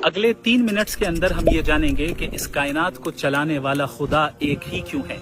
اگلے 3 منٹس کے اندر ہم یہ جانیں گے کہ اس کائنات کو چلانے والا خدا ایک ہی کیوں ہے۔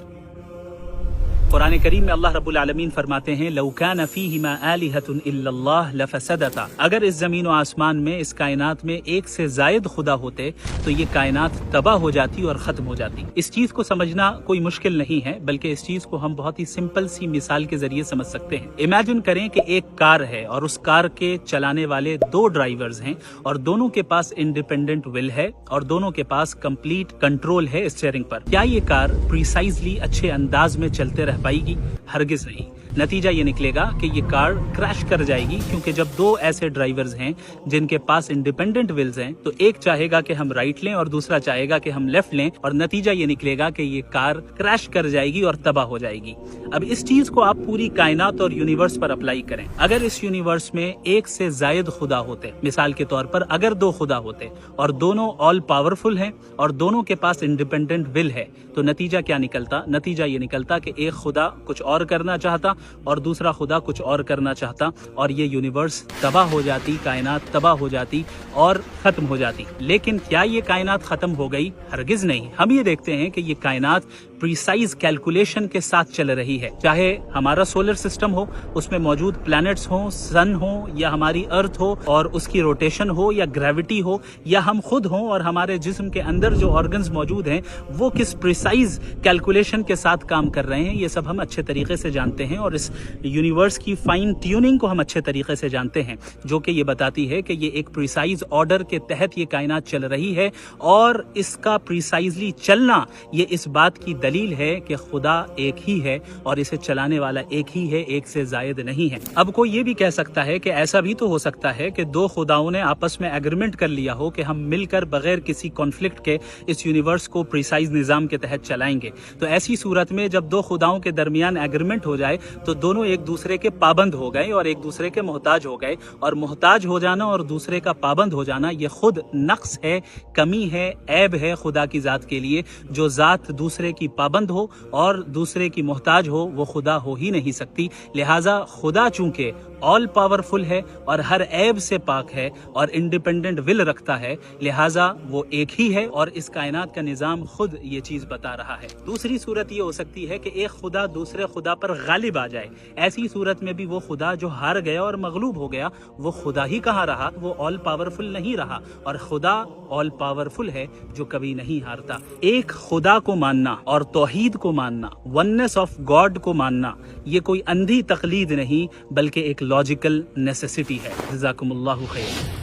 قرآن کریم میں اللہ رب العالمین فرماتے ہیں لو کان فیہما آلہۃ الا اللہ لفسدتا، اگر اس زمین و آسمان میں اس کائنات میں ایک سے زائد خدا ہوتے تو یہ کائنات تباہ ہو جاتی اور ختم ہو جاتی۔ اس چیز کو سمجھنا کوئی مشکل نہیں ہے، بلکہ اس چیز کو ہم بہت ہی سمپل سی مثال کے ذریعے سمجھ سکتے ہیں۔ امیجن کریں کہ ایک کار ہے اور اس کار کے چلانے والے 2 ڈرائیورز ہیں اور دونوں کے پاس انڈیپینڈنٹ ول ہے اور دونوں کے پاس کمپلیٹ کنٹرول ہے اسٹیئرنگ پر۔ کیا یہ کار پریسائزلی اچھے انداز میں چلتے رہ پائے گی؟ ہرگز نہیں۔ نتیجہ یہ نکلے گا کہ یہ کار کریش کر جائے گی، کیونکہ جب 2 ایسے ڈرائیورز ہیں جن کے پاس انڈیپینڈنٹ ویلز ہیں تو ایک چاہے گا کہ ہم رائٹ لیں اور دوسرا چاہے گا کہ ہم لیفٹ لیں، اور نتیجہ یہ نکلے گا کہ یہ کار کریش کر جائے گی اور تباہ ہو جائے گی۔ اب اس چیز کو آپ پوری کائنات اور یونیورس پر اپلائی کریں۔ اگر اس یونیورس میں ایک سے زائد خدا ہوتے، مثال کے طور پر اگر 2 خدا ہوتے اور دونوں آل پاورفل ہیں اور دونوں کے پاس انڈیپینڈنٹ ول ہے، تو نتیجہ کیا نکلتا؟ نتیجہ یہ نکلتا کہ ایک خدا کچھ اور کرنا چاہتا اور دوسرا خدا کچھ اور کرنا چاہتا، اور یہ یونیورس تباہ ہو جاتی، کائنات تباہ ہو جاتی اور ختم ہو جاتی۔ لیکن کیا یہ کائنات ختم ہو گئی؟ ہرگز نہیں۔ ہم یہ دیکھتے ہیں کہ یہ کائنات پریسائز کیلکولیشن کے ساتھ چل رہی ہے، چاہے ہمارا سولر سسٹم ہو، اس میں موجود پلانٹس ہوں، سن ہو یا ہماری ارتھ ہو اور اس کی روٹیشن ہو یا گریوٹی ہو، یا ہم خود ہوں اور ہمارے جسم کے اندر جو آرگنز موجود ہیں وہ کس پریسائز کیلکولیشن کے ساتھ کام کر رہے ہیں، یہ سب ہم اچھے طریقے سے جانتے ہیں، اور اس یونیورس کی فائن ٹیوننگ کو ہم اچھے طریقے سے جانتے ہیں، جو کہ یہ بتاتی ہے کہ یہ ایک پریسائز آرڈر کے تحت یہ کائنات چل رہی ہے، اور اس کا پریسائزلی چلنا یہ اس بات کی دلیل ہے کہ خدا ایک ہی ہے اور اسے چلانے والا ایک ہی ہے، ایک سے زائد نہیں ہے۔ اب کوئی یہ بھی کہہ سکتا ہے کہ ایسا بھی تو ہو سکتا ہے کہ 2 خداؤں نے آپس میں ایگریمنٹ کر لیا ہو کہ ہم مل کر بغیر کسی کانفلکٹ کے اس یونیورس کو پریسائز نظام کے تحت چلائیں گے۔ تو ایسی صورت میں جب 2 خداؤں کے درمیان ایگریمنٹ ہو جائے تو دونوں ایک دوسرے کے پابند ہو گئے اور ایک دوسرے کے محتاج ہو گئے، اور محتاج ہو جانا اور دوسرے کا پابند ہو جانا یہ خود نقص ہے، کمی ہے، عیب ہے خدا کی ذات کے لیے۔ جو ذات دوسرے کی پابند ہو اور دوسرے کی محتاج ہو وہ خدا ہو ہی نہیں سکتی۔ لہٰذا خدا چونکہ آل پاورفل ہے اور ہر عیب سے پاک ہے اور انڈیپینڈنٹ ول رکھتا ہے، لہٰذا وہ ایک ہی ہے، اور اس کائنات کا نظام خود یہ چیز بتا رہا ہے۔ دوسری صورت یہ ہو سکتی ہے کہ ایک خدا دوسرے خدا پر غالب آ جائے۔ ایسی صورت میں بھی وہ خدا جو ہار گیا اور مغلوب ہو گیا وہ خدا ہی کہاں رہا، وہ آل پاورفل نہیں رہا، اور خدا آل پاورفل ہے جو کبھی نہیں ہارتا۔ ایک خدا کو ماننا اور توحید کو ماننا، وننس آف گاڈ کو ماننا، یہ کوئی اندھی تقلید نہیں بلکہ ایک لاجیکل نیسیسٹی ہے۔ جزاکم اللہ خیر۔